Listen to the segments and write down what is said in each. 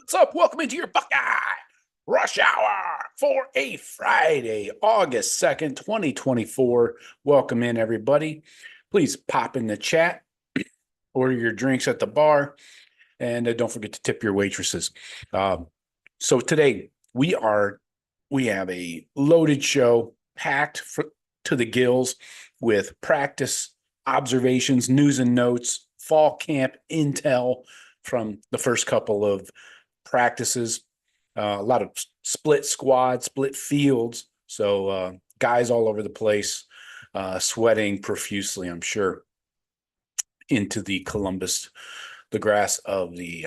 What's up? Welcome into your Buckeye Rush Hour for a Friday, August 2nd, 2024. Welcome in, everybody. Please pop in the chat, order your drinks at the bar, and don't forget to tip your waitresses. So today we have a loaded show packed to the gills with practice, observations, news and notes, fall camp intel from the first couple of practices, a lot of split squads, split fields. So guys all over the place, sweating profusely, I'm sure, into the grass of the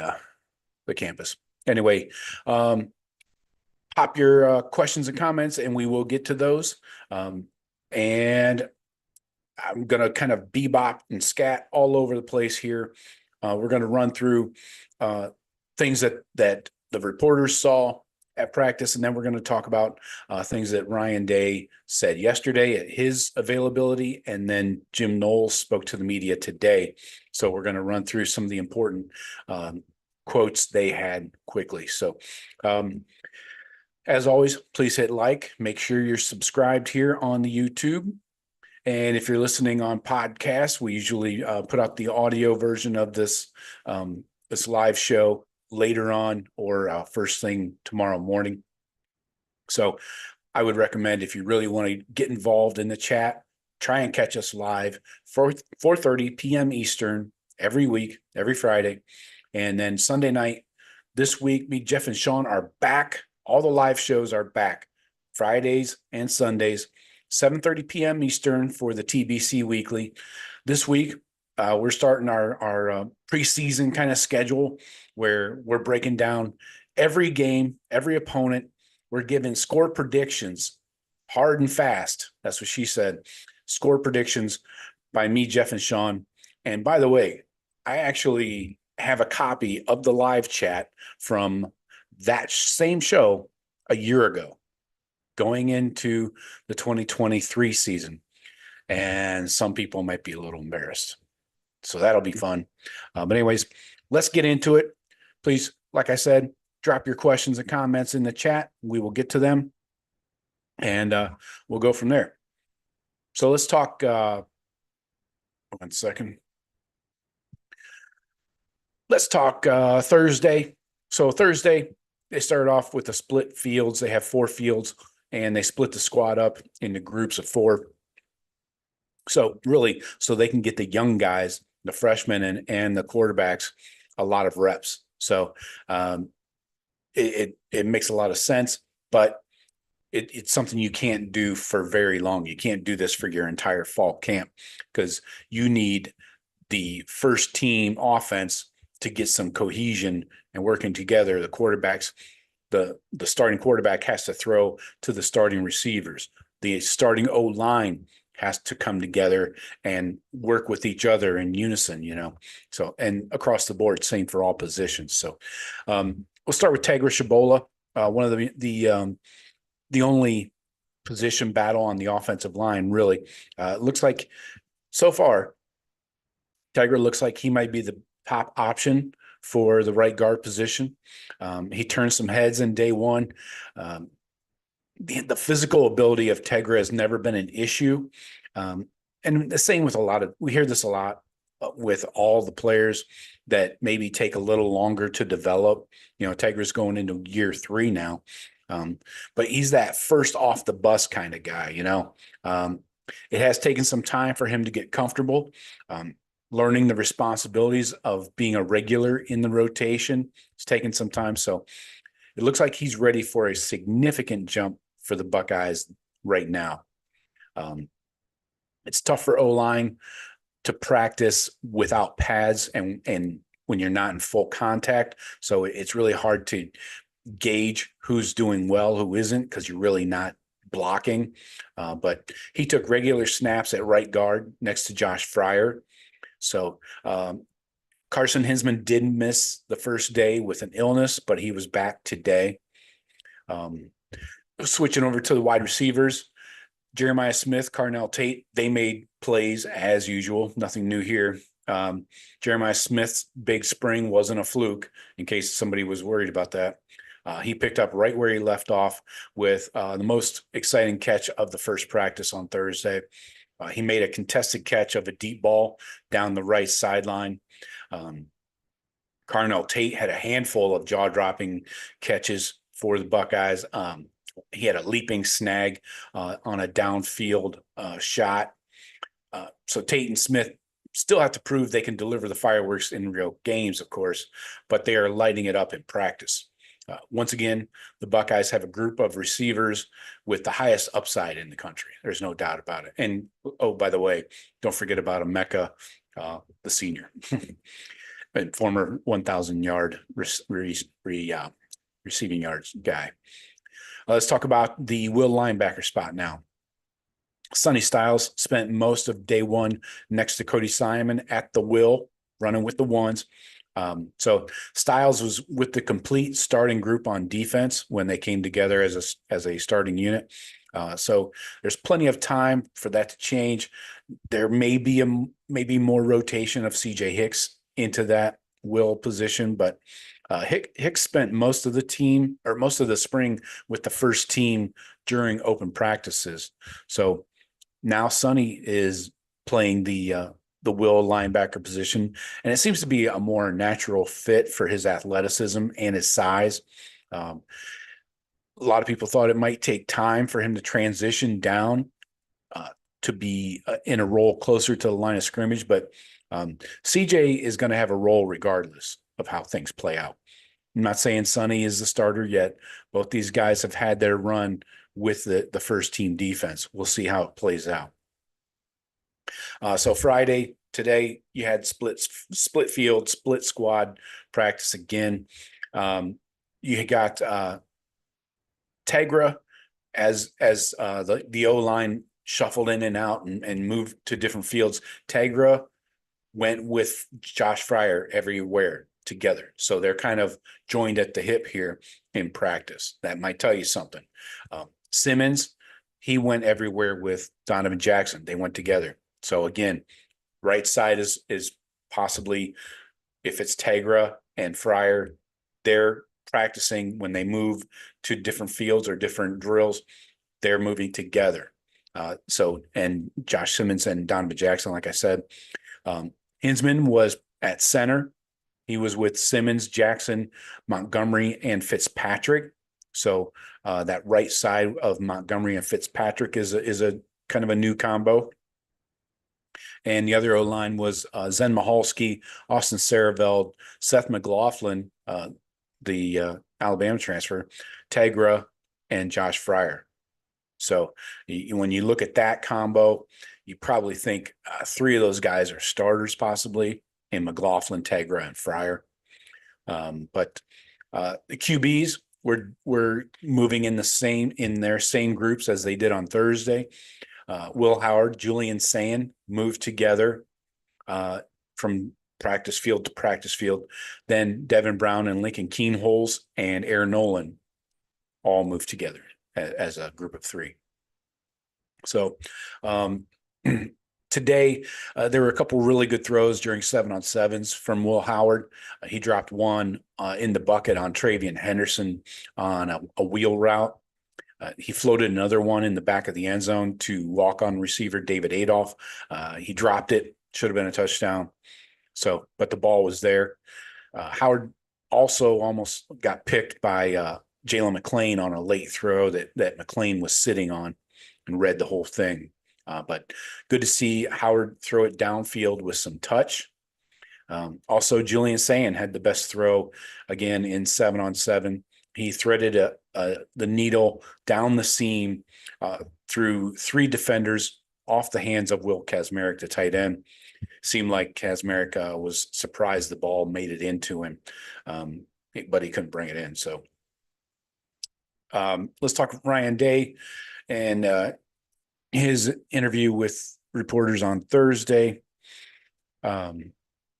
campus. Anyway, pop your questions and comments, and we will get to those. And I'm going to kind of bebop and scat all over the place here. We're going to run through things that the reporters saw at practice, and then we're going to talk about things that Ryan Day said yesterday at his availability, and then Jim Knowles spoke to the media today. So we're going to run through some of the important quotes they had quickly. So as always, please hit like, make sure you're subscribed here on the YouTube. And if you're listening on podcasts, we usually put out the audio version of this live show later on or first thing tomorrow morning. So I would recommend, if you really want to get involved in the chat, try and catch us live 4:30 p.m. Eastern every week, every Friday. And then Sunday night, this week, me, Jeff, and Sean are back. All the live shows are back Fridays and Sundays, 7:30 p.m. Eastern for the TBC Weekly. This week, we're starting our preseason kind of schedule where we're breaking down every game, every opponent. We're giving score predictions, hard and fast. That's what she said. Score predictions by me, Jeff, and Sean. And by the way, I actually have a copy of the live chat from that same show a year ago, going into the 2023 season. And some people might be a little embarrassed. So that'll be fun. But anyways, let's get into it. Please, like I said, drop your questions and comments in the chat. We will get to them, and we'll go from there. So let's talk. 1 second. Let's talk Thursday. So Thursday, they started off with the split fields. They have 4 fields, and they split the squad up into groups of 4. So really, so they can get the young guys, the freshmen and the quarterbacks, a lot of reps. So it makes a lot of sense, but it's something you can't do for very long. You can't do this for your entire fall camp because you need the first team offense to get some cohesion and working together. The quarterbacks, the starting quarterback has to throw to the starting receivers. The starting O-line has to come together and work with each other in unison, So, and across the board, same for all positions. So we'll start with Tegra Shabola, one of the only position battle on the offensive line, really. Looks like so far, Tegra looks like he might be the top option for the right guard position. He turned some heads in day one. The physical ability of Tegra has never been an issue. And the same with we hear this a lot with all the players that maybe take a little longer to develop. Tegra's going into year 3 now. But he's that first off the bus kind of guy, It has taken some time for him to get comfortable, learning the responsibilities of being a regular in the rotation. It's taken some time. So it looks like he's ready for a significant jump for the Buckeyes right now. It's tough for O-line to practice without pads and when you're not in full contact. So it's really hard to gauge who's doing well, who isn't, because you're really not blocking. But he took regular snaps at right guard next to Josh Fryer. So Carson Hinsman did miss the first day with an illness, but he was back today. Switching over to the wide receivers, Jeremiah Smith, Carnell Tate, they made plays as usual. Nothing new here. Jeremiah Smith's big spring wasn't a fluke, in case somebody was worried about that. He picked up right where he left off with the most exciting catch of the first practice on Thursday. He made a contested catch of a deep ball down the right sideline. Carnell Tate had a handful of jaw-dropping catches for the Buckeyes. He had a leaping snag on a downfield shot. So Tate and Smith still have to prove they can deliver the fireworks in real games, of course, but they are lighting it up in practice. Once again, the Buckeyes have a group of receivers with the highest upside in the country. There's no doubt about it. And, oh, by the way, don't forget about Emeka, the senior, and former 1,000-yard receiving yards guy. Let's talk about the will linebacker spot now. Sonny Styles spent most of day one next to Cody Simon at the will, running with the ones. So Styles was with the complete starting group on defense when they came together as a starting unit. So there's plenty of time for that to change. There may be more rotation of CJ Hicks into that will position, but Hicks spent most of the spring with the first team during open practices. So now Sonny is playing the will linebacker position, and it seems to be a more natural fit for his athleticism and his size. A lot of people thought it might take time for him to transition down to be in a role closer to the line of scrimmage, but CJ is going to have a role regardless of how things play out. I'm not saying Sonny is the starter yet. Both these guys have had their run with the first team defense. We'll see how it plays out. So Friday, today, you had split field, split squad practice again. You got Tegra as the O-line shuffled in and out and moved to different fields. Tegra went with Josh Fryer everywhere together. So they're kind of joined at the hip here in practice. That might tell you something. Simmons, he went everywhere with Donovan Jackson. They went together. So again, right side is possibly, if it's Tegra and Fryer, they're practicing when they move to different fields or different drills, they're moving together. And Josh Simmons and Donovan Jackson, like I said, Hinsman was at center. He was with Simmons, Jackson, Montgomery, and Fitzpatrick. So that right side of Montgomery and Fitzpatrick is a kind of a new combo. And the other O-line was Zen Mahalski, Austin Saraveld, Seth McLaughlin, the Alabama transfer, Tegra, and Josh Fryer. So when you look at that combo, you probably think three of those guys are starters possibly, in McLaughlin, Tegra, and Fryer. But the QBs were moving in their same groups as they did on Thursday. Will Howard, Julian Sand moved together from practice field to practice field. Then Devin Brown and Lincoln Keenholz and Aaron Nolan all moved together as a group of three. So today, there were a couple really good throws during 7-on-7s from Will Howard. He dropped one in the bucket on Travian Henderson on a wheel route. He floated another one in the back of the end zone to walk-on receiver David Adolph. He dropped it, should have been a touchdown. But the ball was there. Howard also almost got picked by Jalen McClain on a late throw that McClain was sitting on and read the whole thing. But good to see Howard throw it downfield with some touch. Also, Julian Sand had the best throw again in 7-on-7. He threaded the needle down the seam through three defenders off the hands of Will Kazmarek, the tight end. Seemed like Kazmarek was surprised the ball made it into him, but he couldn't bring it in. So let's talk Ryan Day and his interview with reporters on Thursday.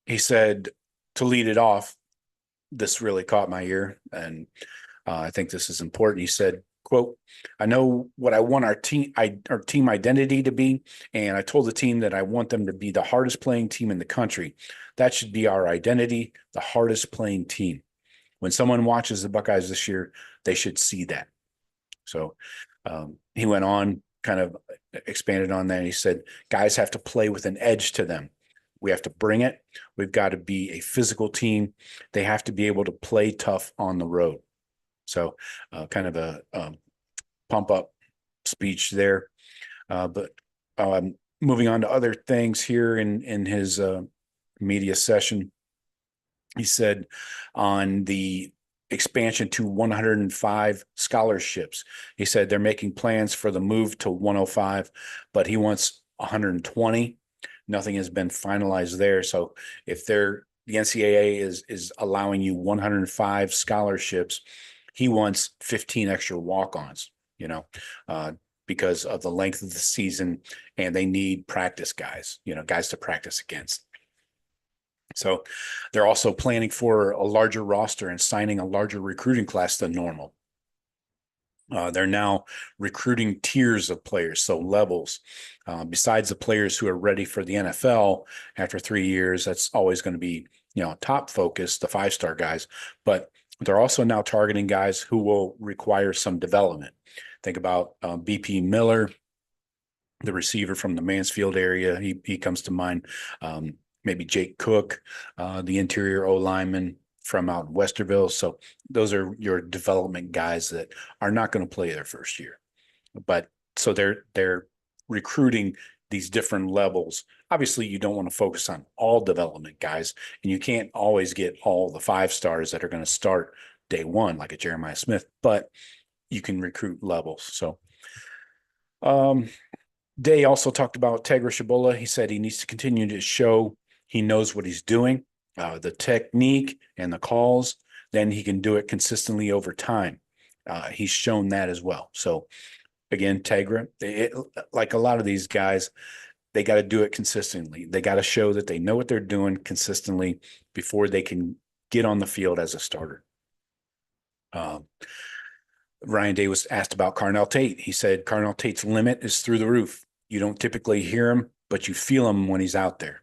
He said, to lead it off, this really caught my ear, and I think this is important. He said, quote, I know what I want our team identity to be, and I told the team that I want them to be the hardest playing team in the country. That should be our identity, the hardest playing team. When someone watches the Buckeyes this year, they should see that. So he went on, kind of expanded on that. He said, guys have to play with an edge to them. We have to bring it. We've got to be a physical team. They have to be able to play tough on the road. So kind of a pump up speech there. But moving on to other things here in his media session, he said on the expansion to 105 scholarships, he said they're making plans for the move to 105, but he wants 120. Nothing has been finalized there. So if the NCAA is allowing you 105 scholarships, he wants 15 extra walk-ons, because of the length of the season, and they need practice guys, guys to practice against. So they're also planning for a larger roster and signing a larger recruiting class than normal. They're now recruiting tiers of players, so levels. Besides the players who are ready for the NFL after 3 years, that's always going to be, top focus, the 5-star guys. But they're also now targeting guys who will require some development. Think about BP Miller, the receiver from the Mansfield area. He comes to mind. Maybe Jake Cook, the interior O lineman from out in Westerville. So those are your development guys that are not going to play their first year. But so they're recruiting these different levels. Obviously, you don't want to focus on all development guys, and you can't always get all the 5-stars that are going to start day one, like a Jeremiah Smith, but you can recruit levels. So Day also talked about Tegra Shabola. He said he needs to continue to show he knows what he's doing, the technique and the calls, then he can do it consistently over time. He's shown that as well. So again, Tegra, like a lot of these guys, they got to do it consistently. They got to show that they know what they're doing consistently before they can get on the field as a starter. Ryan Day was asked about Carnell Tate. He said Carnell Tate's limit is through the roof. You don't typically hear him, but you feel him when he's out there.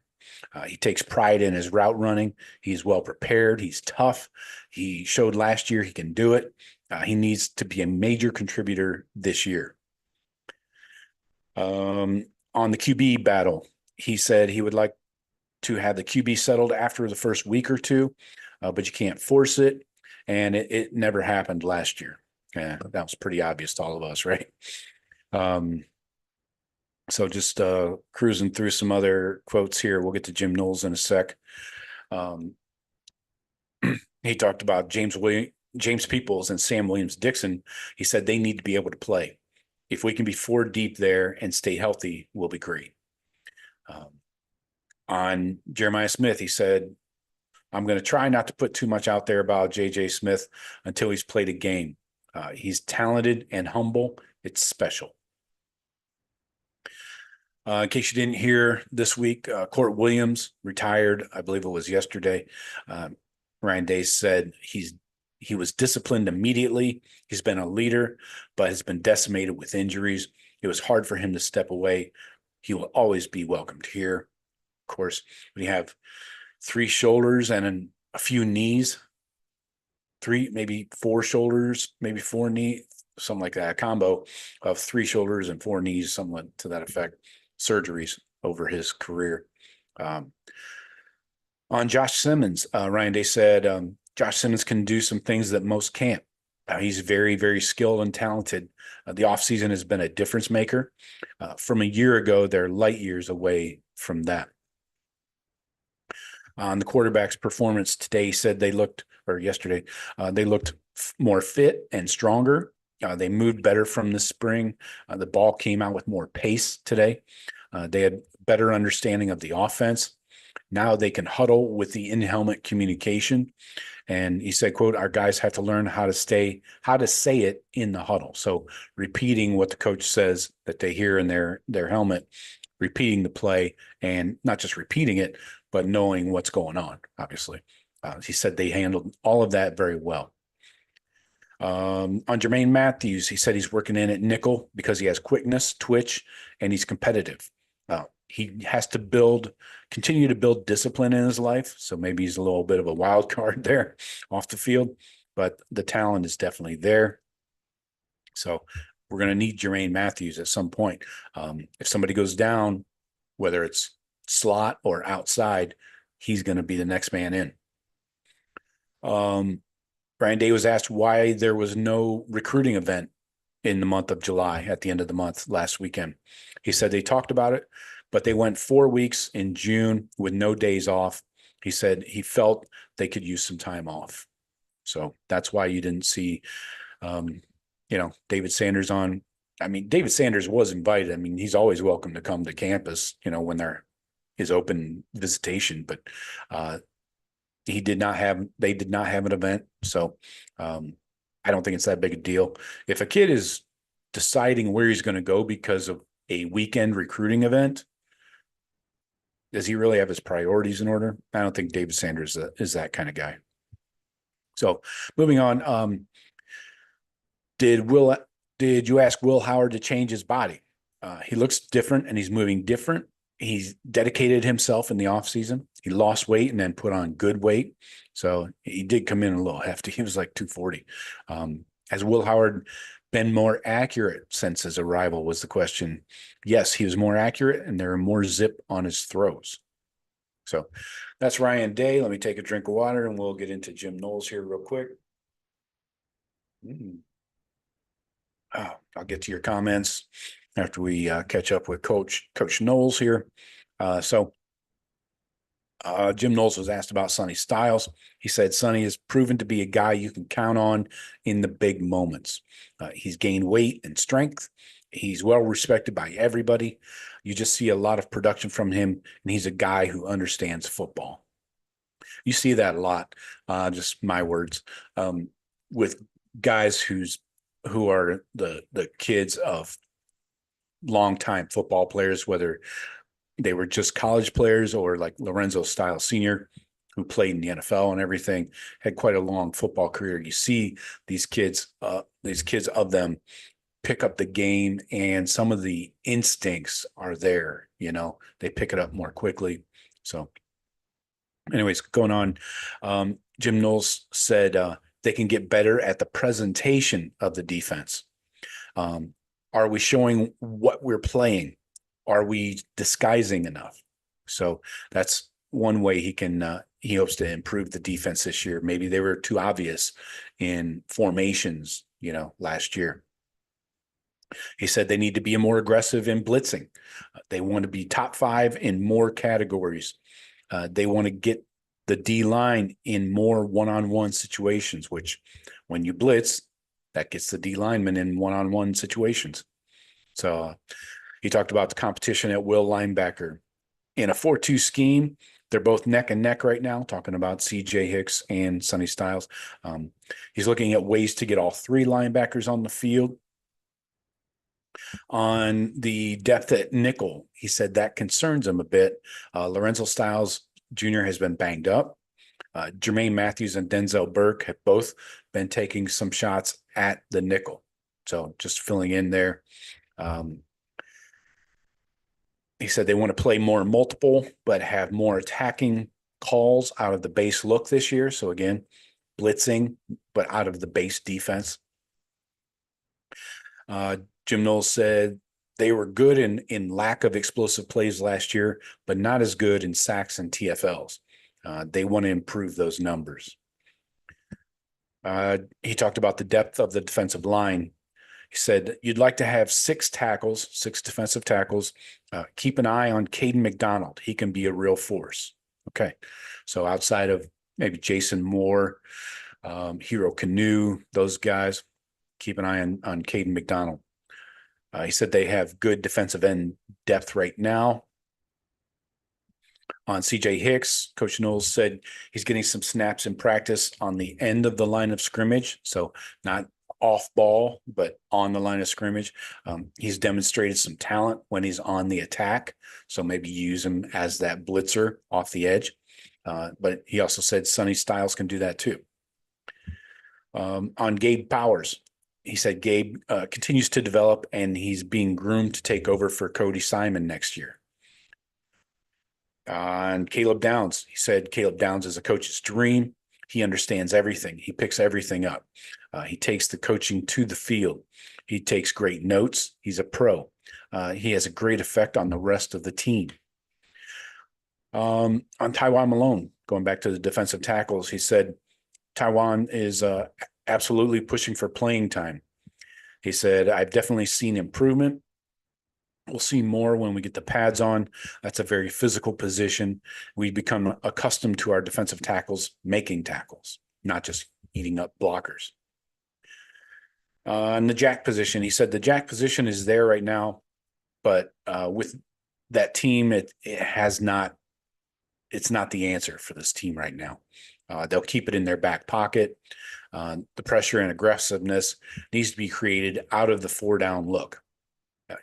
He takes pride in his route running. He's well prepared. He's tough. He showed last year he can do it. He needs to be a major contributor this year. On the QB battle, he said he would like to have the QB settled after the first week or two, but you can't force it. And it never happened last year. That was pretty obvious to all of us, right? So just cruising through some other quotes here. We'll get to Jim Knowles in a sec. He talked about James Peoples and Sam Williams-Dixon. He said they need to be able to play. If we can be 4 deep there and stay healthy, we'll be great. On Jeremiah Smith, he said, I'm going to try not to put too much out there about J.J. Smith until he's played a game. He's talented and humble. It's special. In case you didn't hear this week, Court Williams retired. I believe it was yesterday. Ryan Day said he was disciplined immediately. He's been a leader, but has been decimated with injuries. It was hard for him to step away. He will always be welcomed here. Of course, when you have 3 shoulders and a few knees, 3, maybe 4 shoulders, maybe 4 knees, something like that, a combo of 3 shoulders and 4 knees, something to that effect, surgeries over his career. On Josh Simmons, Ryan Day said, Josh Simmons can do some things that most can't. He's very, very skilled and talented. The offseason has been a difference maker. From a year ago, they're light years away from that. On the quarterback's performance today, he said yesterday, they looked more fit and stronger. They moved better from the spring. The ball came out with more pace today. They had better understanding of the offense. Now they can huddle with the in-helmet communication. And he said, quote, our guys have to learn how to say it in the huddle. So repeating what the coach says that they hear in their helmet, repeating the play, and not just repeating it, but knowing what's going on, obviously. He said they handled all of that very well. On Jermaine Matthews, he said he's working in at nickel because he has quickness, twitch, and he's competitive. He has to continue to build discipline in his life. So maybe he's a little bit of a wild card there off the field, but the talent is definitely there. So we're going to need Jermaine Matthews at some point. If somebody goes down, whether it's slot or outside, he's going to be the next man in. Brian Day was asked why there was no recruiting event in the month of July at the end of the month last weekend. He said they talked about it, but they went 4 weeks in June with no days off. He said he felt they could use some time off. So that's why you didn't see, David Sanders on. I mean, David Sanders was invited. I mean, he's always welcome to come to campus, when there is open visitation, but they did not have an event. So I don't think it's that big a deal. If a kid is deciding where he's going to go because of a weekend recruiting event, does he really have his priorities in order? I don't think David Sanders is that kind of guy. So moving on, did you ask Will Howard to change his body? He looks different and he's moving different. He's dedicated himself in the offseason. He lost weight and then put on good weight. So he did come in a little hefty. He was like 240. Has Will Howard been more accurate since his arrival was the question. Yes, he was more accurate and there are more zip on his throws. So that's Ryan Day. Let me take a drink of water and we'll get into Jim Knowles here real quick. I'll get to your comments after we catch up with Coach Knowles here. Jim Knowles was asked about Sonny Styles. He said Sonny has proven to be a guy you can count on in the big moments. He's gained weight and strength. He's well respected by everybody. You just see a lot of production from him, and he's a guy who understands football. You see that a lot, just my words, with guys who are the kids of longtime football players, whether they were just college players or like Lorenzo Styles Sr., who played in the NFL and everything, had quite a long football career. You see these kids of them pick up the game, and some of the instincts are there. They pick it up more quickly. So anyways, going on, Jim Knowles said they can get better at the presentation of the defense. Are we showing what we're playing? Are we disguising enough? So that's one way he hopes to improve the defense this year. Maybe they were too obvious in formations, last year. He said they need to be more aggressive in blitzing. They want to be top 5 in more categories. They want to get the D line in more one-on-one situations, which when you blitz, that gets the D lineman in one-on-one situations. So he talked about the competition at will linebacker. In a 4-2 scheme, they're both neck and neck right now, talking about C.J. Hicks and Sonny Styles. He's looking at ways to get all 3 linebackers on the field. On the depth at nickel, he said that concerns him a bit. Lorenzo Styles Jr. has been banged up. Jermaine Matthews and Denzel Burke have both been taking some shots at the nickel. So just filling in there. He said they want to play more multiple, but have more attacking calls out of the base look this year. So again, blitzing, but out of the base defense. Jim Knowles said they were good in lack of explosive plays last year, but not as good in sacks and TFLs. They want to improve those numbers. He talked about the depth of the defensive line. He said, you'd like to have 6 defensive tackles. Keep an eye on Caden McDonald. He can be a real force. Okay. So outside of maybe Jason Moore, Hero Canoe, those guys, keep an eye on Caden McDonald. He said they have good defensive end depth right now. On C.J. Hicks, Coach Knowles said he's getting some snaps in practice on the end of the line of scrimmage. So not off ball, but on the line of scrimmage. He's demonstrated some talent when he's on the attack. So maybe use him as that blitzer off the edge. But he also said Sonny Styles can do that too. On Gabe Powers, he said Gabe continues to develop and he's being groomed to take over for Cody Simon next year. On Caleb Downs, he said Caleb Downs is a coach's dream. He understands everything. He picks everything up. He takes the coaching to the field. He takes great notes. He's a pro. He has a great effect on the rest of the team. On Taiwan Malone, going back to the defensive tackles, he said Taiwan is absolutely pushing for playing time. He said, I've definitely seen improvement. We'll see more when we get the pads on. That's a very physical position. We become accustomed to our defensive tackles making tackles, not just eating up blockers. On the jack position, he said the jack position is there right now, but with that team, it's not the answer for this team right now. They'll keep it in their back pocket. The pressure and aggressiveness needs to be created out of the 4-down look.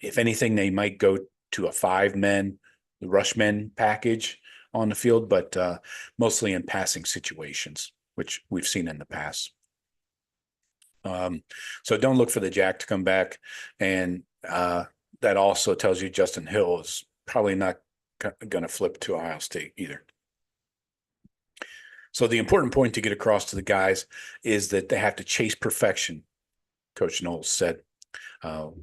If anything, they might go to a 5-men, the rush men package on the field, but mostly in passing situations, which we've seen in the past. So don't look for the jack to come back. And that also tells you Justin Hill is probably not going to flip to Ohio State either. So the important point to get across to the guys is that they have to chase perfection. Coach Knowles said,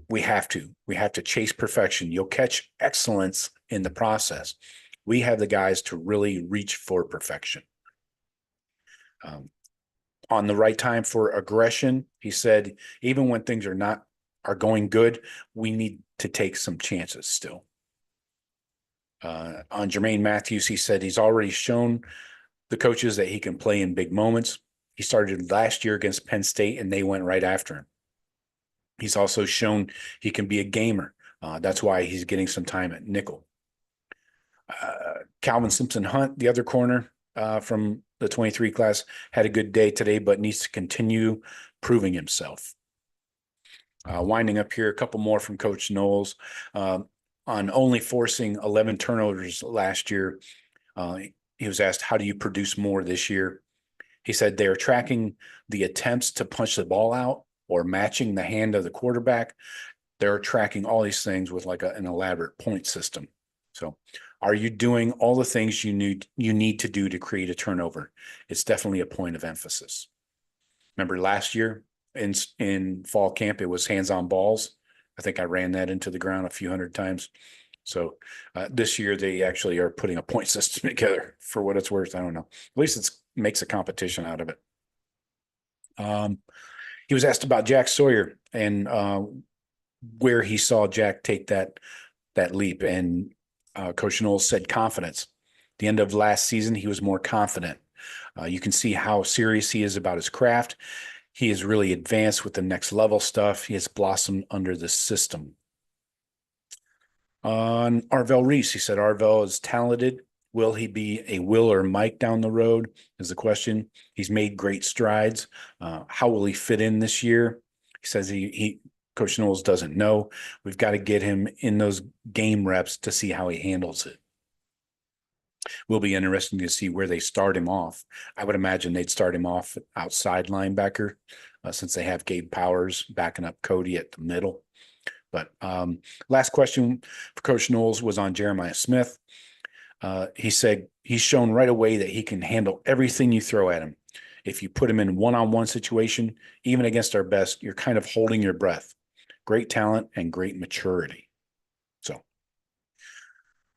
we have to chase perfection. You'll catch excellence in the process. We have the guys to really reach for perfection. On the right time for aggression, he said, even when things are going good, we need to take some chances still. On Jermaine Matthews, he said he's already shown the coaches that he can play in big moments. He started last year against Penn State and they went right after him. He's also shown he can be a gamer. That's why he's getting some time at nickel. Calvin Simpson-Hunt, the other corner from the 23 class, had a good day today, but needs to continue proving himself. Winding up here, a couple more from Coach Knowles. On only forcing 11 turnovers last year, he was asked, how do you produce more this year? He said they're tracking the attempts to punch the ball out or matching the hand of the quarterback. They're tracking all these things with like an elaborate point system. So are you doing all the things you need to do to create a turnover? It's definitely a point of emphasis. Remember last year in fall camp, it was hands-on balls. I think I ran that into the ground a few hundred times. So this year they actually are putting a point system together for what it's worth. I don't know. At least it makes a competition out of it. He was asked about Jack Sawyer and where he saw Jack take that leap. And Coach Knowles said confidence. At the end of last season, he was more confident. You can see how serious he is about his craft. He is really advanced with the next level stuff. He has blossomed under the system. On Arvell Reese, he said Arvell is talented. Will he be a Will or Mike down the road is the question. He's made great strides. How will he fit in this year? He says Coach Knowles doesn't know. We've got to get him in those game reps to see how he handles it. Will be interesting to see where they start him off. I would imagine they'd start him off outside linebacker since they have Gabe Powers backing up Cody at the middle. But last question for Coach Knowles was on Jeremiah Smith. He said he's shown right away that he can handle everything you throw at him. If you put him in one-on-one situation, even against our best, you're kind of holding your breath. Great talent and great maturity. So,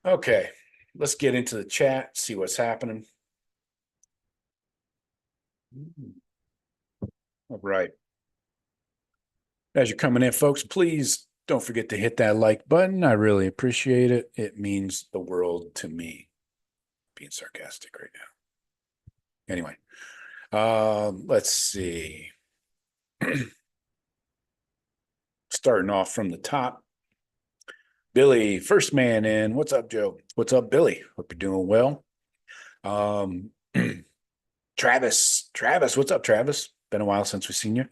okay, let's get into the chat, see what's happening. All right. As you're coming in, folks, please don't forget to hit that like button. I really appreciate it. It means the world to me. Being sarcastic right now. Anyway, let's see. Starting off from the top. Billy, first man in. What's up, Joe? What's up, Billy? Hope you're doing well. Travis, what's up, Travis? Been a while since we've seen you.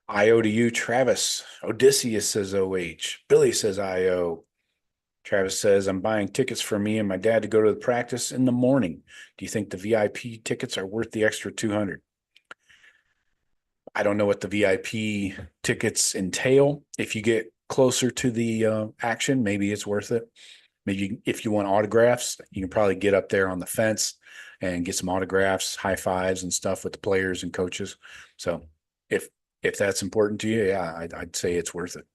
IO to you, Travis. Odysseus says OH. Billy says IO. Travis says, I'm buying tickets for me and my dad to go to the practice in the morning. Do you think the VIP tickets are worth the extra $200? I don't know what the VIP tickets entail. If you get closer to the action, maybe it's worth it. Maybe if you want autographs, you can probably get up there on the fence and get some autographs, high fives and stuff with the players and coaches. So if that's important to you, yeah, I'd say it's worth it.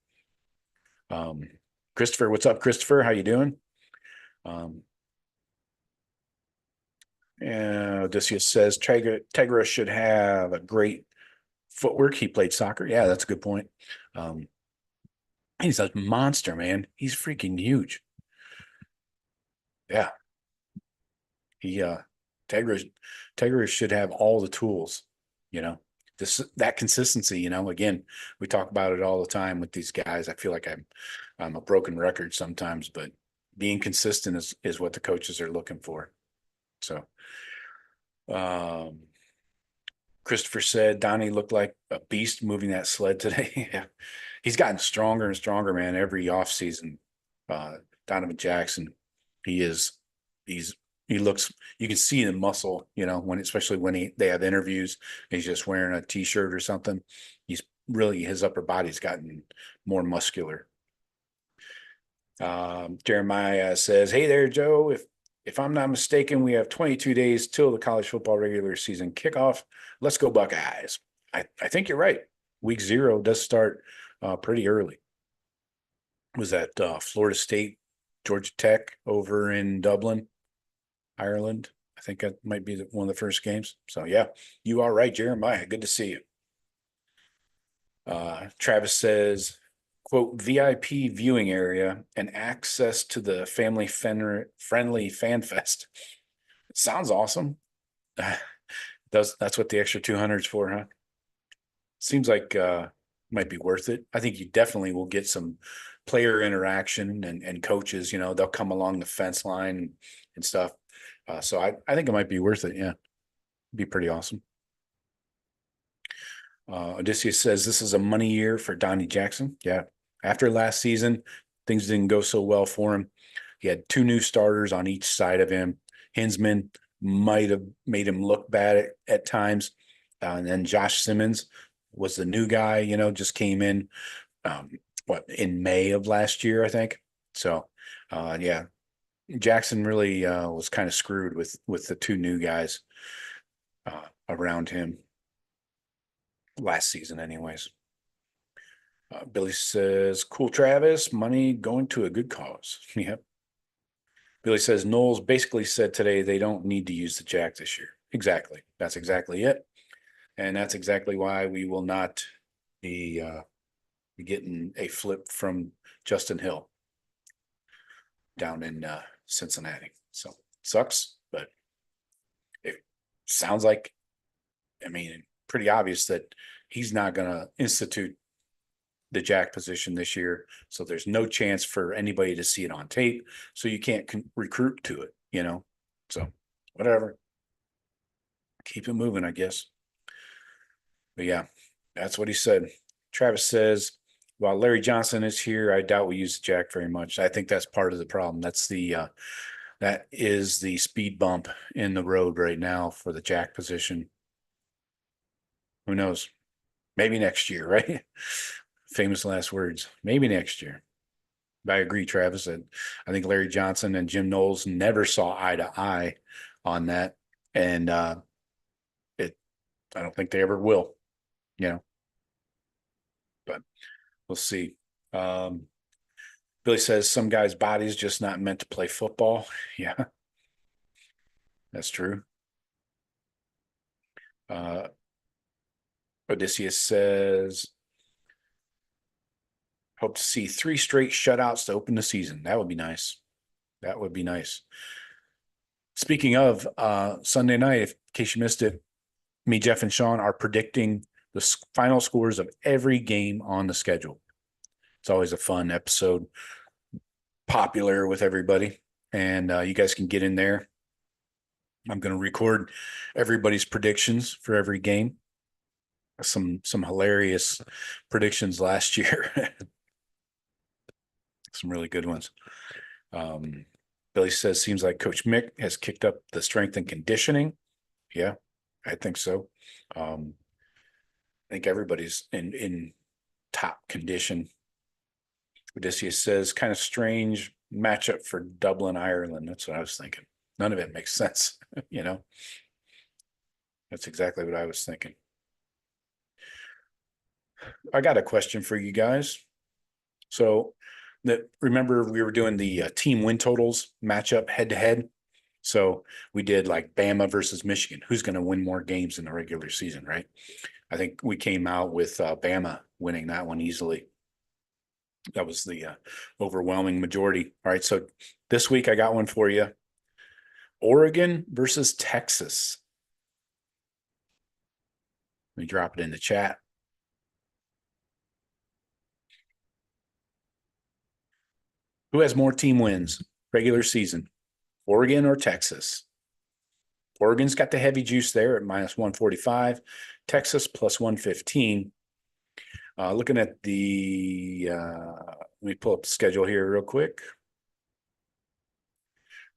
Christopher, what's up, Christopher? How you doing? Um, Odysseus says Tegra should have a great footwork. He played soccer. Yeah, that's a good point. Um, he's a monster, man. He's freaking huge. Yeah, he Tegra Tegra should have all the tools. You know, that consistency. You know, again, we talk about it all the time with these guys. I feel like I'm a broken record sometimes, but being consistent is what the coaches are looking for. So, um, Christopher said Donnie looked like a beast moving that sled today. Yeah. He's gotten stronger and stronger, man, every offseason. Donovan Jackson, he is, he's, he looks, you can see the muscle, you know, especially when they have interviews, he's just wearing a t-shirt or something. He's really, his upper body's gotten more muscular. Jeremiah says, "Hey there, Joe. If I'm not mistaken, we have 22 days till the college football regular season kickoff. Let's go Buckeyes." I think you're right. Week 0 does start pretty early. Was that Florida State, Georgia Tech over in Dublin, Ireland? I think that might be one of the first games. So yeah, you are right, Jeremiah. Good to see you. Travis says, quote, VIP viewing area and access to the family friendly fan fest. It sounds awesome. That's what the extra 200 is for, huh? Seems like might be worth it. I think you definitely will get some player interaction and coaches, you know, they'll come along the fence line and stuff. So I think it might be worth it. Yeah. It'd be pretty awesome. Odysseus says this is a money year for Donnie Jackson. Yeah. After last season, things didn't go so well for him. He had 2 new starters on each side of him. Hinsman might have made him look bad at times. And then Josh Simmons was the new guy, you know, just came in, in May of last year, I think. So, yeah, Jackson really was kind of screwed with the 2 new guys around him last season, anyways. Billy says, "Cool, Travis. Money going to a good cause." Yep. Billy says Knowles basically said today they don't need to use the jack this year. Exactly. That's exactly it. And that's exactly why we will not be getting a flip from Justin Hill down in Cincinnati. So sucks, but it sounds like, I mean, pretty obvious that he's not going to institute the jack position this year. So there's no chance for anybody to see it on tape. So you can't recruit to it, you know? So whatever. Keep it moving, I guess. But yeah, that's what he said. Travis says, while Larry Johnson is here, I doubt we use the jack very much. I think that's part of the problem. That is the speed bump in the road right now for the jack position. Who knows? Maybe next year, right? Famous last words. Maybe next year. But I agree, Travis. I think Larry Johnson and Jim Knowles never saw eye to eye on that, and I don't think they ever will. You know, but we'll see. Billy says some guys' body's just not meant to play football. Yeah, that's true. Uh, Odysseus says, hope to see 3 straight shutouts to open the season. That would be nice. That would be nice. Speaking of Sunday night, in case you missed it, me, Jeff, and Sean are predicting the final scores of every game on the schedule. It's always a fun episode, popular with everybody, and you guys can get in there. I'm going to record everybody's predictions for every game. Some hilarious predictions last year. Some really good ones. Billy says, seems like Coach Mick has kicked up the strength and conditioning. Yeah, I think so. I think everybody's in top condition. Odysseus says, kind of strange matchup for Dublin, Ireland. That's what I was thinking. None of it makes sense, you know. That's exactly what I was thinking. I got a question for you guys. So that remember we were doing the team win totals matchup head to head. So we did like Bama versus Michigan. Who's going to win more games in the regular season, right? I think we came out with Bama winning that one easily. That was the overwhelming majority. All right. So this week I got one for you. Oregon versus Texas. Let me drop it in the chat. Who has more team wins regular season, Oregon or Texas? Oregon's got the heavy juice there at minus 145, Texas plus 115. Looking at let me pull up the schedule here real quick.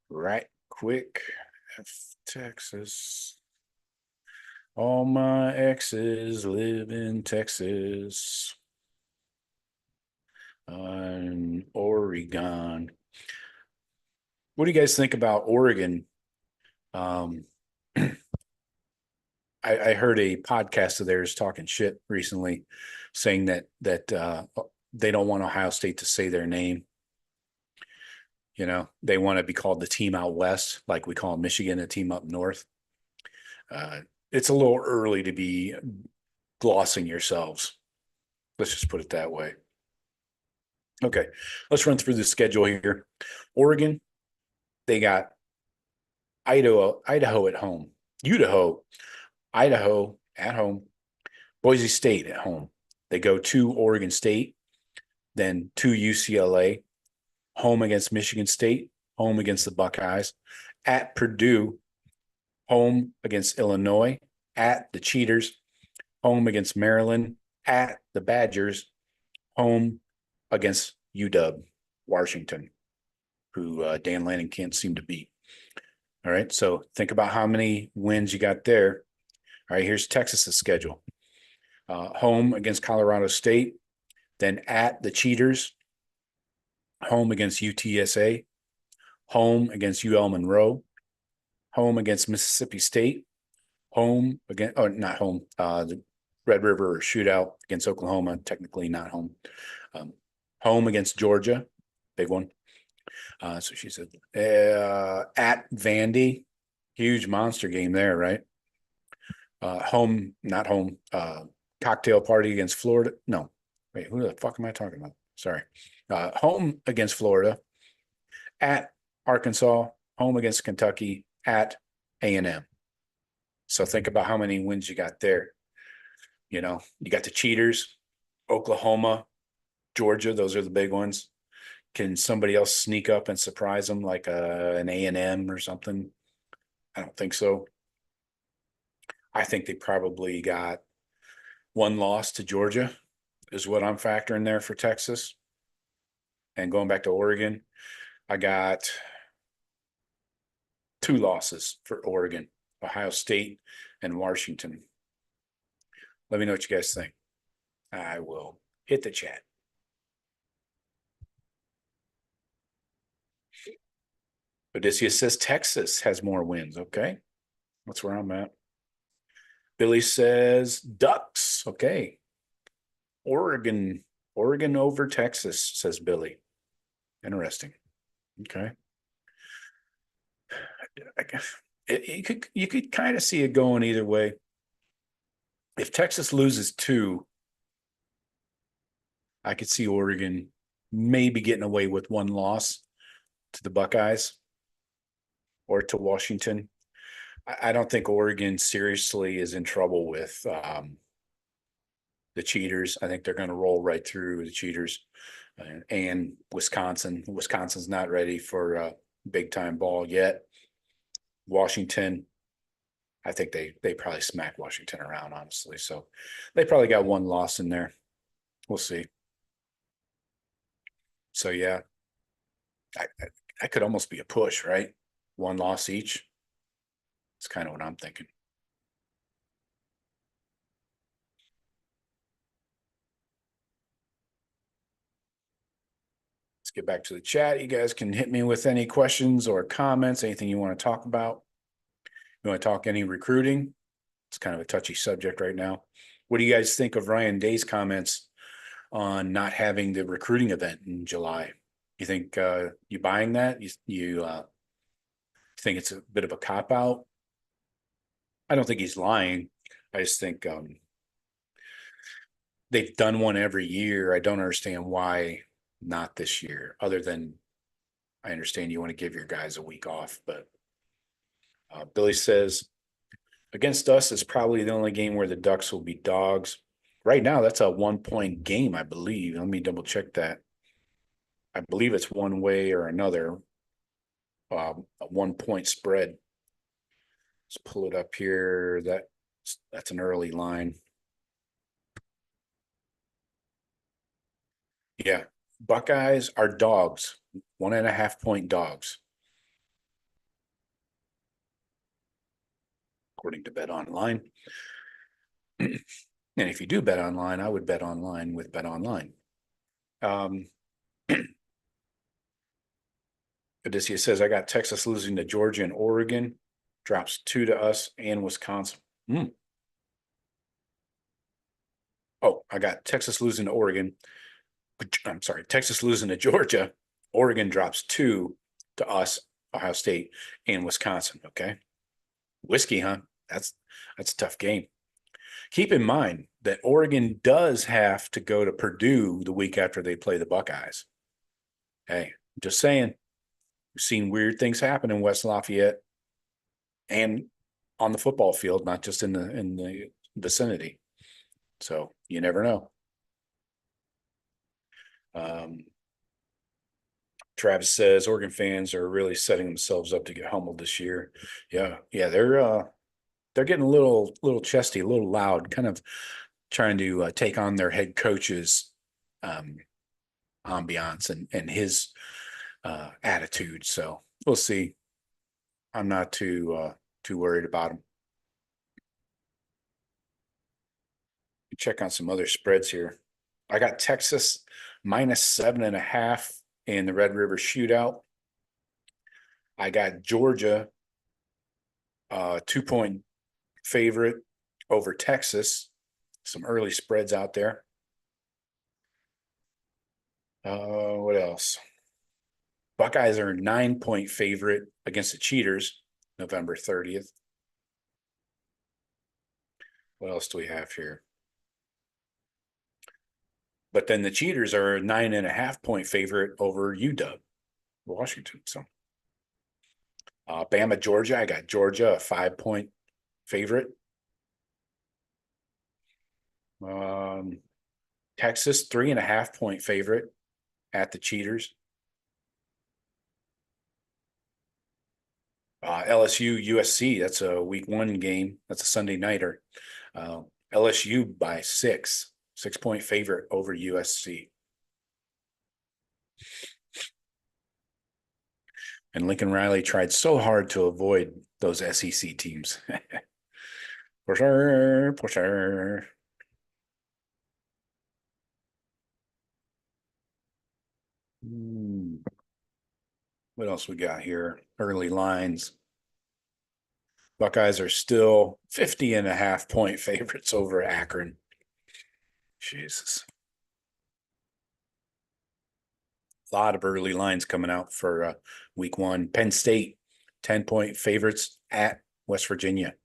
Right quick. Texas. All my exes live in Texas. Oregon. What do you guys think about Oregon? I heard a podcast of theirs talking shit recently, saying that they don't want Ohio State to say their name. You know, they want to be called the team out west, like we call Michigan a team up north. It's a little early to be glossing yourselves. Let's just put it that way. Okay, let's run through the schedule here. Oregon, they got Idaho at home, Idaho at home, Boise State at home. They go to Oregon State, then to UCLA, home against Michigan State, home against the Buckeyes, at Purdue, home against Illinois, at the Cheaters, home against Maryland, at the Badgers, home against UW, Washington, who Dan Lanning can't seem to beat. All right, so think about how many wins you got there. All right, here's Texas's schedule. Home against Colorado State, then at the Cheaters, home against UTSA, home against UL Monroe, home against Mississippi State, home again, or not home, the Red River shootout against Oklahoma, technically not home. Home against Georgia, big one. So she said, at Vandy, huge monster game there, right? Home, not home, cocktail party against Florida. No, wait, who the fuck am I talking about? Sorry. Home against Florida, at Arkansas, home against Kentucky, at A&M. So think about how many wins you got there. You know, you got the Cheaters, Oklahoma, Georgia. Those are the big ones. Can somebody else sneak up and surprise them like an A&M or something? I don't think so. I think they probably got one loss to Georgia is what I'm factoring there for Texas. And going back to Oregon, I got 2 losses for Oregon, Ohio State and Washington. Let me know what you guys think. I will hit the chat. Odysseus says Texas has more wins. Okay. That's where I'm at. Billy says Ducks. Okay. Oregon over Texas, says Billy. Interesting. Okay. You could kind of see it going either way. If Texas loses 2, I could see Oregon maybe getting away with 1 loss to the Buckeyes or to Washington. I don't think Oregon seriously is in trouble with the Cheaters. I think they're going to roll right through the Cheaters and Wisconsin. Wisconsin's not ready for big time ball yet. Washington, I think they probably smack Washington around, honestly. So they probably got 1 loss in there. We'll see. So yeah, I could almost be a push, right? 1 loss each. It's kind of what I'm thinking. get back to the chat. You guys can hit me with any questions or comments, anything you want to talk about. You want to talk any recruiting? It's kind of a touchy subject right now. What do you guys think of Ryan Day's comments on not having the recruiting event in July? You think you buying that? You think it's a bit of a cop out? I don't think he's lying. I just think they've done one every year. I don't understand why not this year, other than I understand you want to give your guys a week off. But Billy says, against us is probably the only game where the Ducks will be dogs. Right now, that's a 1-point game, I believe. Let me double check that. I believe it's one way or another, a 1-point spread. Let's pull it up here. That's an early line. Yeah, Buckeyes are dogs, 1.5-point dogs, according to Bet Online. And if you do bet online, I would bet online with Bet Online. Odysseus says, I got Texas losing to Georgia and Oregon, drops 2 to us and Wisconsin. Oh, I got Texas losing to Oregon. I'm sorry, Texas losing to Georgia. Oregon drops 2 to us, Ohio State, and Wisconsin. Okay. Whiskey, huh? That's a tough game. Keep in mind that Oregon does have to go to Purdue the week after they play the Buckeyes. Hey, just saying. We've seen weird things happen in West Lafayette and on the football field, not just in the vicinity. So you never know. Travis says Oregon fans are really setting themselves up to get humbled this year. Yeah, they're getting a little chesty, a little loud, kind of trying to take on their head coach's ambiance and his attitude. So we'll see. I'm not too worried about him. Check on some other spreads here. I got Texas -7.5 in the Red River Shootout. I got Georgia 2-point favorite over Texas. Some early spreads out there. What else? Buckeyes are a 9-point favorite against the Cheaters, November 30th. What else do we have here? But then the Cheaters are a 9.5-point favorite over UW, Washington. So Bama, Georgia. I got Georgia, a 5-point favorite. Texas, 3.5-point favorite at the Cheaters. LSU, USC. That's a week 1 game. That's a Sunday nighter. LSU by 6.point favorite over USC. And Lincoln Riley tried so hard to avoid those SEC teams. For sure, for sure. What else we got here? Early lines. Buckeyes are still 50.5-point favorites over Akron. Jesus. A lot of early lines coming out for week 1. Penn State, 10-point favorites at West Virginia.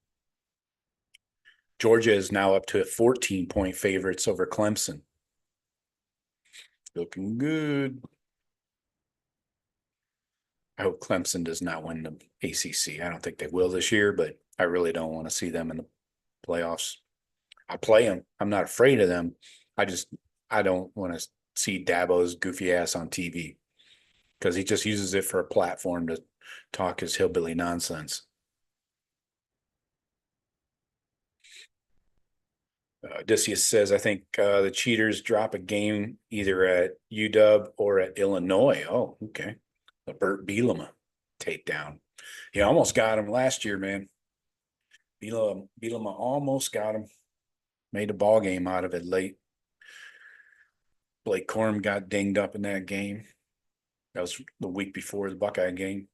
Georgia is now up to 14-point favorites over Clemson. Looking good. I hope Clemson does not win the ACC. I don't think they will this year, but I really don't want to see them in the playoffs. I play them. I'm not afraid of them. I don't want to see Dabo's goofy ass on TV because he just uses it for a platform to talk his hillbilly nonsense. Odysseus says, I think the Cheaters drop a game either at UW or at Illinois. Oh, okay. The Burt Bielema takedown. He almost got him last year, man. Bielema almost got him. Made a ball game out of it late. Blake Corum got dinged up in that game. That was the week before the Buckeye game.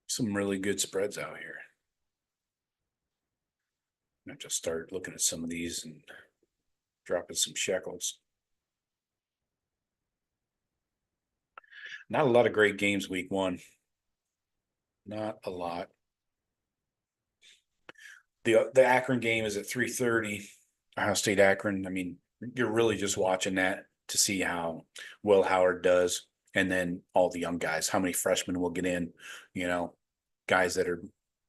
Some really good spreads out here. I have to start looking at some of these and dropping some shekels. Not a lot of great games week one. Not a lot. The Akron game is at 3:30. Ohio State Akron. I mean, you're really just watching that to see how Will Howard does, and then all the young guys, how many freshmen will get in, guys that are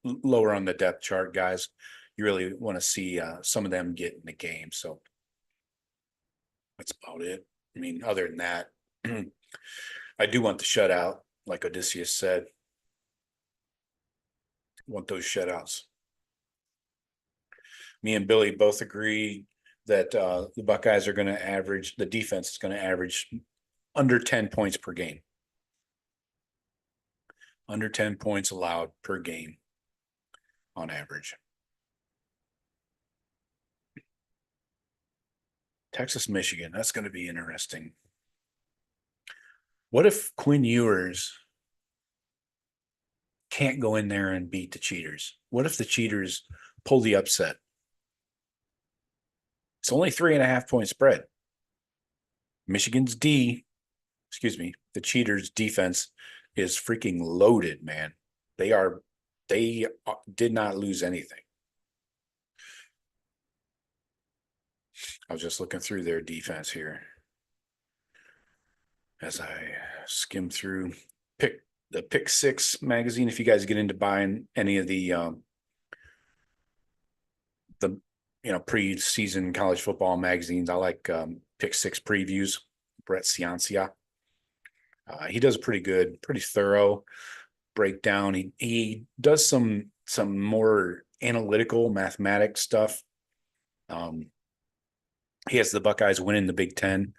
lower on the depth chart, guys. You really want to see some of them get in the game. So that's about it. I mean, other than that, I do want the shutout, like Odysseus said. I want those shutouts. Me and Billy both agree that the Buckeyes are going to average, the defense is going to average under 10 points per game. Under 10 points allowed per game on average. Texas, Michigan, that's going to be interesting. What if Quinn Ewers can't go in there and beat the cheaters? What if the cheaters pull the upset? It's only 3.5 point spread. Michigan's the cheaters' defense is freaking loaded, man. They did not lose anything. I was just looking through their defense here as I skim through the Pick Six magazine. If you guys get into buying any of the preseason college football magazines, I like Pick Six previews. Brett Ciancia. He does pretty thorough breakdown. He does some more analytical mathematics stuff. He has the Buckeyes winning the Big Ten,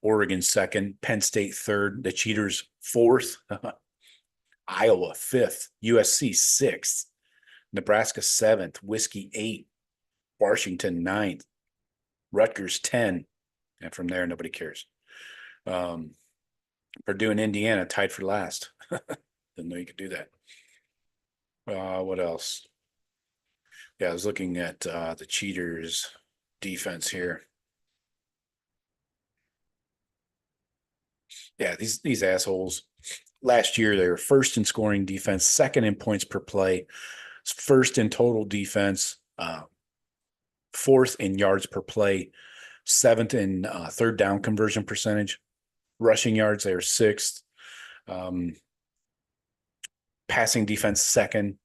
Oregon second, Penn State third, the Cheaters fourth, Iowa fifth, USC sixth, Nebraska seventh, Whiskey eight, Washington ninth, Rutgers 10, and from there nobody cares. Purdue and Indiana tied for last. Didn't know you could do that. What else? Yeah, I was looking at the Cheaters defense here. Yeah, these assholes. Last year they were first in scoring defense, second in points per play, first in total defense, fourth in yards per play, seventh in third down conversion percentage, rushing yards they were sixth, passing defense second,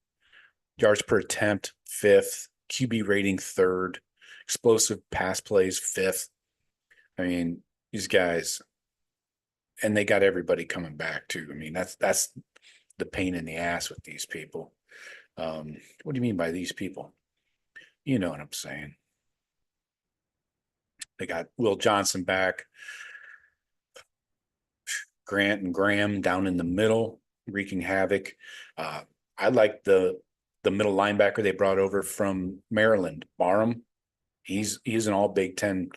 yards per attempt fifth, QB rating third, explosive pass plays fifth. I mean, these guys, and they got everybody coming back too. I mean, that's the pain in the ass with these people. What do you mean by these people? You know what I'm saying. They got Will Johnson back, Grant and Graham down in the middle, wreaking havoc. I like the middle linebacker they brought over from Maryland, Barham. He's an all Big Ten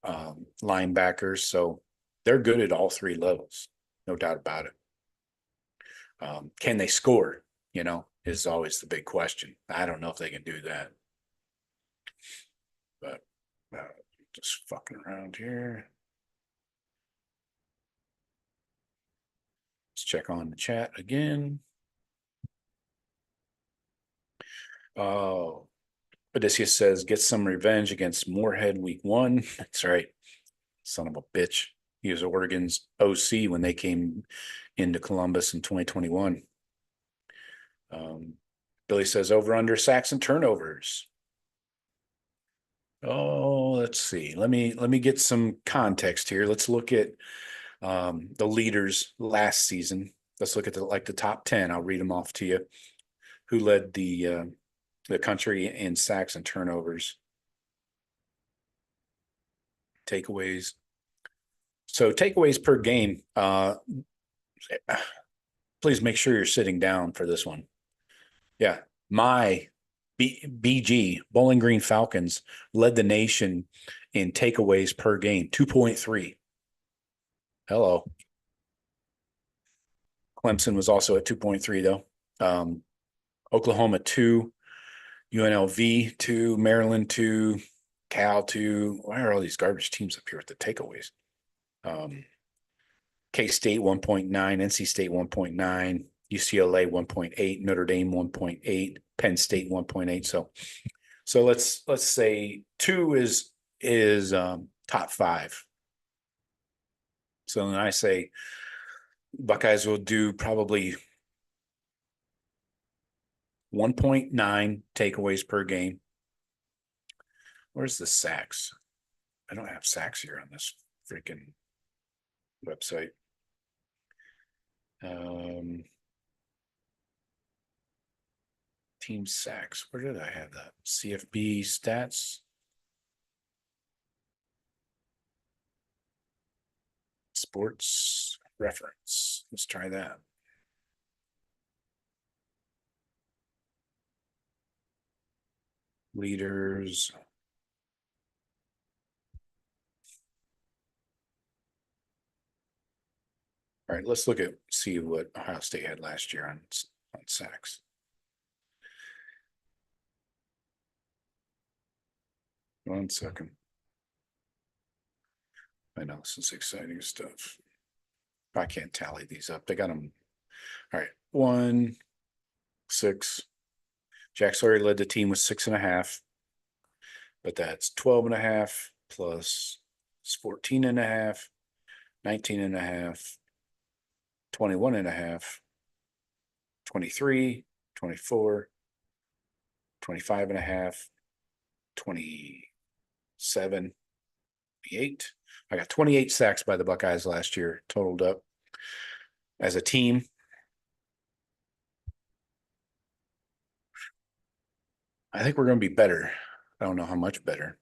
linebacker, so they're good at all three levels, no doubt about it. Can they score? Is always the big question. I don't know if they can do that, but just fucking around here. Let's check on the chat again. Oh, Odysseus says, get some revenge against Moorhead week one. That's right. Son of a bitch. He was Oregon's OC when they came into Columbus in 2021. Billy says, over under sacks and turnovers. Oh, let's see. Let me get some context here. Let's look at the leaders last season. Let's look at the top 10. I'll read them off to you. Who led the country in sacks and turnovers? Takeaways. So takeaways per game. Please make sure you're sitting down for this one. Yeah, my BG Bowling Green Falcons led the nation in takeaways per game, 2.3. Hello. Clemson was also at 2.3 though. Oklahoma 2, UNLV 2, Maryland 2, Cal 2. Why are all these garbage teams up here with the takeaways? K-State 1.9, NC State 1.9, UCLA 1.8, Notre Dame 1.8, Penn State 1.8. So let's say 2 is top 5. So then I say Buckeyes will do probably 1.9 takeaways per game. Where's the sacks? I don't have sacks here on this freaking website. Team sacks. Where did I have that? CFB stats. Sports reference. Let's try that. Leaders. All right, let's see what Ohio State had last year on sacks. One second. I know this is exciting stuff. I can't tally these up. They got them. All right, 1, 6. Jack Sawyer led the team with 6.5, but that's 12.5 plus 14.5, 19.5, 21.5, 23, 24, 25.5, 27, 28. I got 28 sacks by the Buckeyes last year, totaled up as a team. I think we're going to be better. I don't know how much better.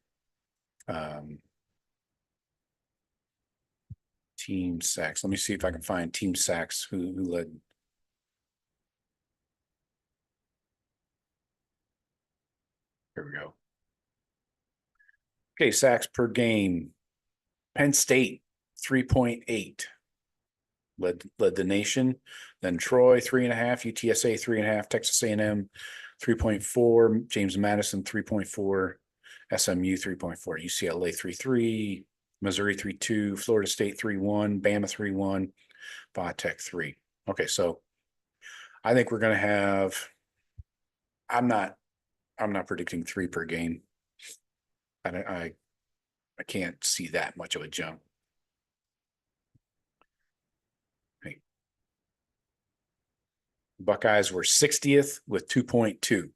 Team sacks. Let me see if I can find team sacks who led. Here we go. Okay, sacks per game. Penn State 3.8 led the nation. Then Troy 3.5, UTSA 3.5, Texas A&M 3.4, James Madison 3.4, SMU 3.4, UCLA 3.3, Missouri 3.2, Florida State 3.1, Bama 3.1, Tech 3. Okay, so I think we're going to have. I'm not predicting 3 per game. I can't see that much of a jump. Hey. Buckeyes were 60th with 2.2.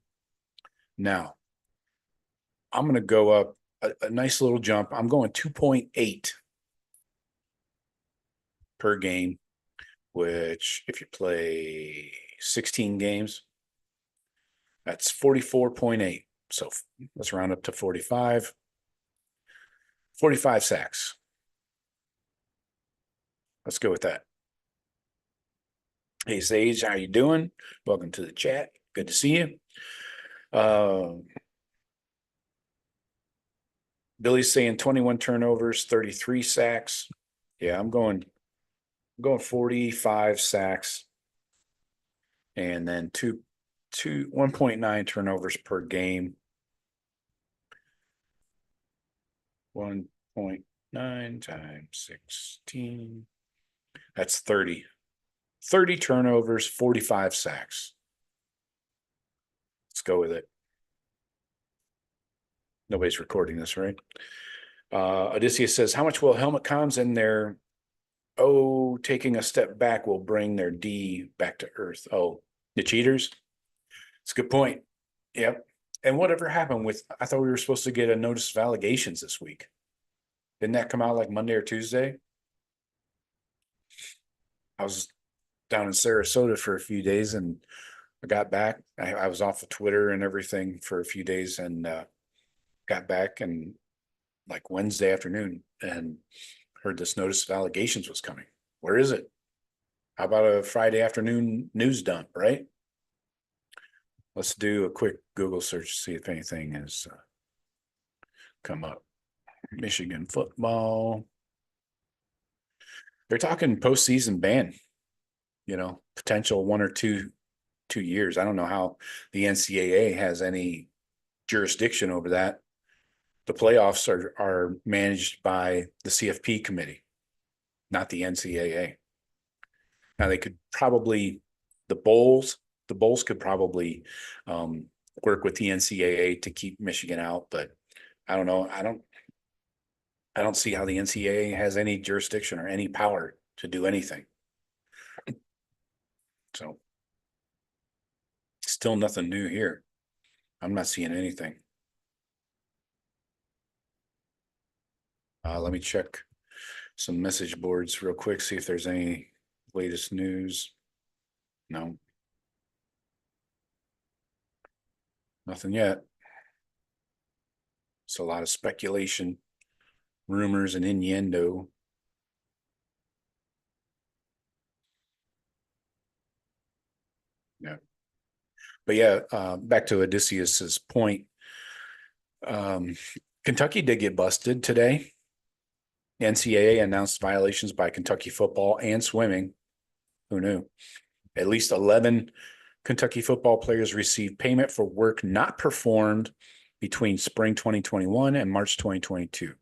Now, I'm going to go up a nice little jump. I'm going 2.8 per game, which if you play 16 games, that's 44.8. So let's round up to 45. 45 sacks. Let's go with that. Hey, Sage, how you doing? Welcome to the chat. Good to see you. Billy's saying 21 turnovers, 33 sacks. Yeah, I'm going 45 sacks, and then 1.9 turnovers per game. 1.9 times 16. That's 30. 30 turnovers, 45 sacks. Let's go with it. Nobody's recording this, right? Odysseus says, how much will helmet comms and their taking a step back will bring their D back to earth? Oh, the cheaters? It's a good point. Yep. And whatever happened with, I thought we were supposed to get a notice of allegations this week. Didn't that come out like Monday or Tuesday? I was down in Sarasota for a few days and I got back. I was off of Twitter and everything for a few days and got back and like Wednesday afternoon and heard this notice of allegations was coming. Where is it? How about a Friday afternoon news dump, right? Let's do a quick Google search to see if anything has come up. Michigan football. They're talking postseason ban, potential 1 or 2 years. I don't know how the NCAA has any jurisdiction over that. The playoffs are managed by the CFP committee, not the NCAA. Now they could probably the bowls could probably work with the NCAA to keep Michigan out, but I don't know. I don't see how the NCAA has any jurisdiction or any power to do anything. So still nothing new here. I'm not seeing anything. Let me check some message boards real quick, see if there's any latest news. No, nothing yet. It's a lot of speculation, rumors, and innuendo. Yeah. But yeah, back to Odysseus's point. Um, Kentucky did get busted today. NCAA announced violations by Kentucky football and swimming. Who knew? At least 11 Kentucky football players received payment for work not performed between spring 2021 and March 2022.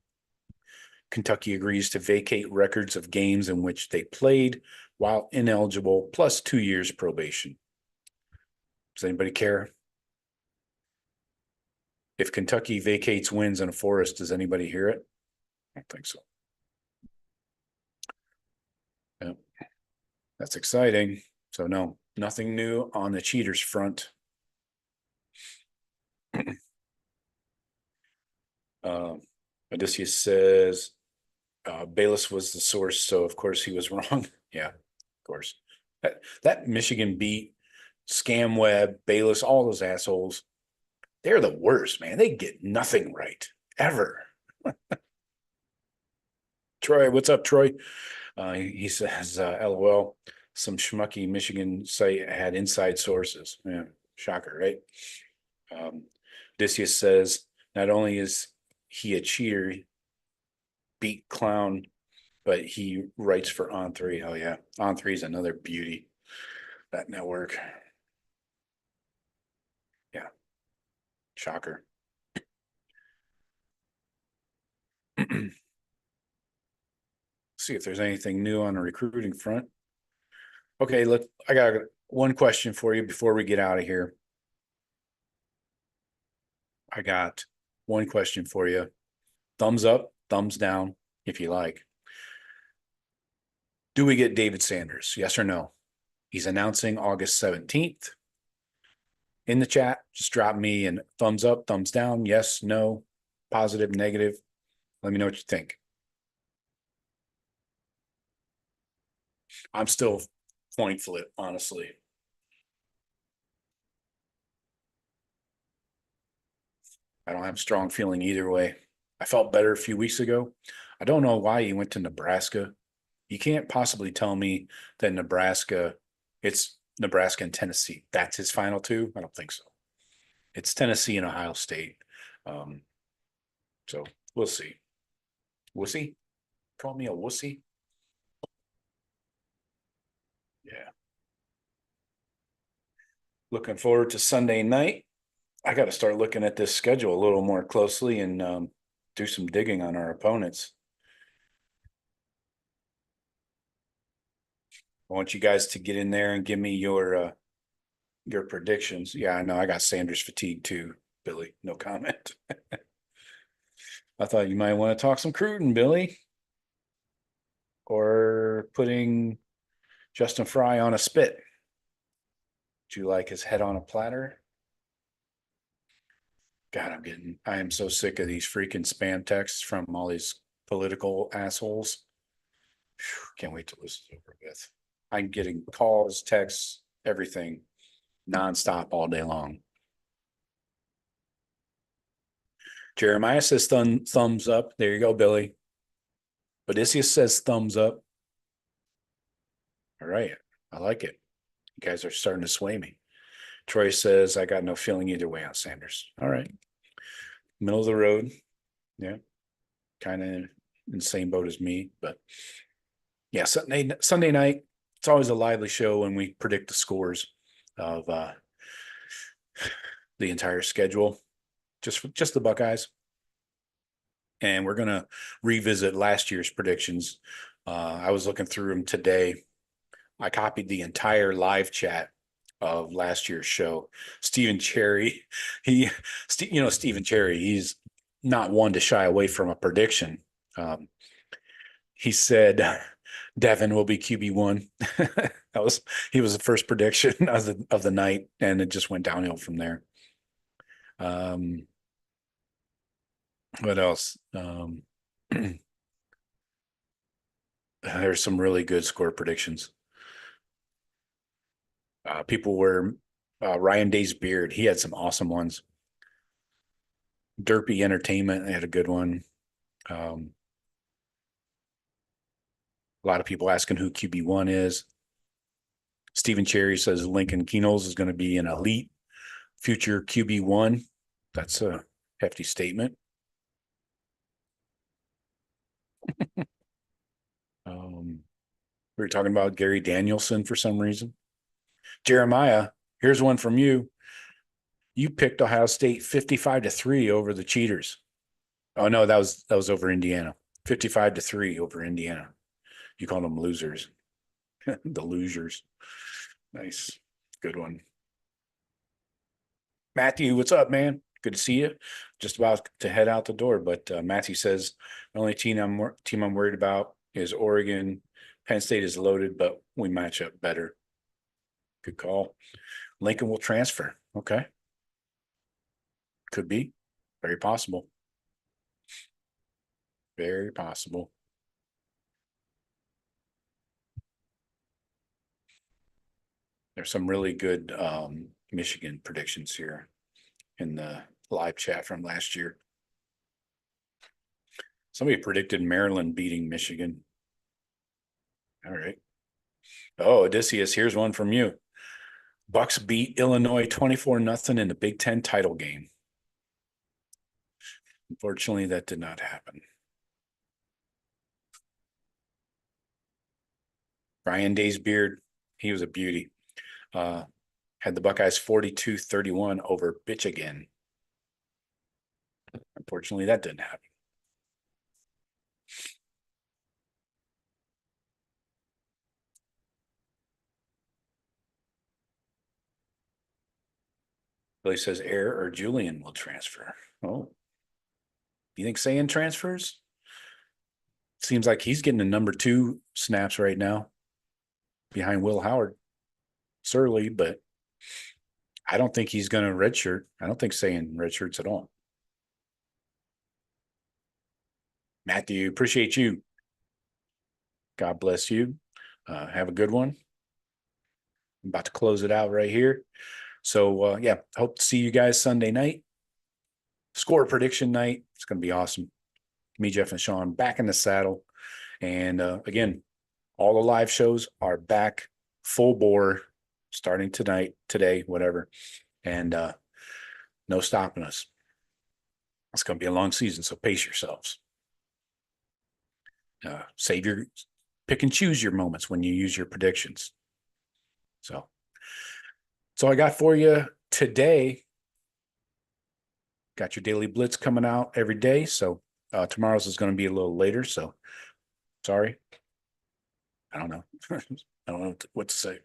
Kentucky agrees to vacate records of games in which they played while ineligible, plus 2 years probation. Does anybody care? If Kentucky vacates wins in a forest, does anybody hear it? I don't think so. Yeah. That's exciting. So no, nothing new on the cheaters front. Odysseus says Bayless was the source, so of course he was wrong. Yeah, of course. That Michigan beat Scam Web, Bayless, all those assholes. They're the worst, man. They get nothing right ever. Troy, what's up, Troy? He says, LOL, some schmucky Michigan site had inside sources. Yeah, shocker, right? Odysseus says, not only is he a cheater, beat clown, but he writes for On3. Oh, yeah. On3 is another beauty, that network. Yeah. Shocker. See if there's anything new on the recruiting front. Okay, look, I got one question for you before we get out of here. I got one question for you. Thumbs up, thumbs down, if you like. Do we get David Sanders? Yes or no? He's announcing August 17th. In the chat, just drop me a thumbs up, thumbs down, yes, no, positive, negative. Let me know what you think. I'm still point flip, honestly. I don't have a strong feeling either way. I felt better a few weeks ago. I don't know why he went to Nebraska. You can't possibly tell me that it's Nebraska and Tennessee. That's his final two? I don't think so. It's Tennessee and Ohio State. Um, so we'll see. Wussy? Call me a wussy? Yeah. Looking forward to Sunday night. I got to start looking at this schedule a little more closely and do some digging on our opponents. I want you guys to get in there and give me your predictions. Yeah, I know I got Sanders fatigue too, Billy. No comment. I thought you might want to talk some Cruden, Billy, or putting Justin Fry on a spit. Do you like his head on a platter? God, I am so sick of these freaking spam texts from all these political assholes. Whew, can't wait to listen to over with. I'm getting calls, texts, everything nonstop all day long. Jeremiah says thumbs up. There you go, Billy. Odysseus says thumbs up. All right. I like it. You guys are starting to sway me. Troy says, I got no feeling either way on Sanders. All right. Middle of the road. Yeah. kind of in the same boat as me. But yeah, Sunday night, it's always a lively show when we predict the scores of the entire schedule, just the Buckeyes. And we're gonna revisit last year's predictions. I was looking through them today. I copied the entire live chat of last year's show. Stephen Cherry, Stephen Cherry, he's not one to shy away from a prediction. He said Devin will be QB1. He was the first prediction of the night, and it just went downhill from there. What else? There's some really good score predictions. People were Ryan Day's beard. He had some awesome ones. Derpy Entertainment had a good one. A lot of people asking who QB1 is. Stephen Cherry says Lincoln Knowles is going to be an elite future QB1. That's a hefty statement. We were talking about Gary Danielson for some reason. Jeremiah, here's one from you. You picked Ohio State 55-3 over the Cheaters. Oh no, that was over Indiana. 55-3 over Indiana. You called them losers. The losers. Nice. Good one. Matthew, what's up, man? Good to see you. Just about to head out the door, but Matthew says the only team I'm worried about is Oregon. Penn State is loaded, but we match up better. Good call. Lincoln will transfer. Okay. Could be. Very possible. Very possible. There's some really good Michigan predictions here in the live chat from last year. Somebody predicted Maryland beating Michigan. All right. Oh, Odysseus, here's one from you. Bucks beat Illinois 24-0 in the Big Ten title game. Unfortunately, that did not happen. Brian Day's beard, he was a beauty. Had the Buckeyes 42-31 over Michigan. Unfortunately, that didn't happen. Billy says Air or Julian will transfer. Oh, you think Sayan transfers? Seems like he's getting the number 2 snaps right now behind Will Howard. Surly, but I don't think he's going to redshirt. I don't think Sayan redshirts at all. Matthew, appreciate you. God bless you. Have a good one. I'm about to close it out right here. So, yeah, hope to see you guys Sunday night. Score prediction night. It's going to be awesome. Me, Jeff, and Sean back in the saddle. And again, all the live shows are back full bore starting today, whatever. And no stopping us. It's going to be a long season, so pace yourselves. Pick and choose your moments when you use your predictions. So that's all I got for you today. Got your daily blitz coming out every day. So tomorrow's is going to be a little later. So sorry. I don't know. I don't know what to say.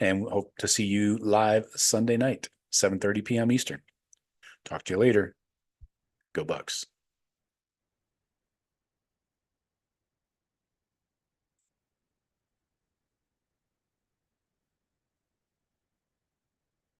And hope to see you live Sunday night, 7:30 p.m. Eastern. Talk to you later. Go Bucks.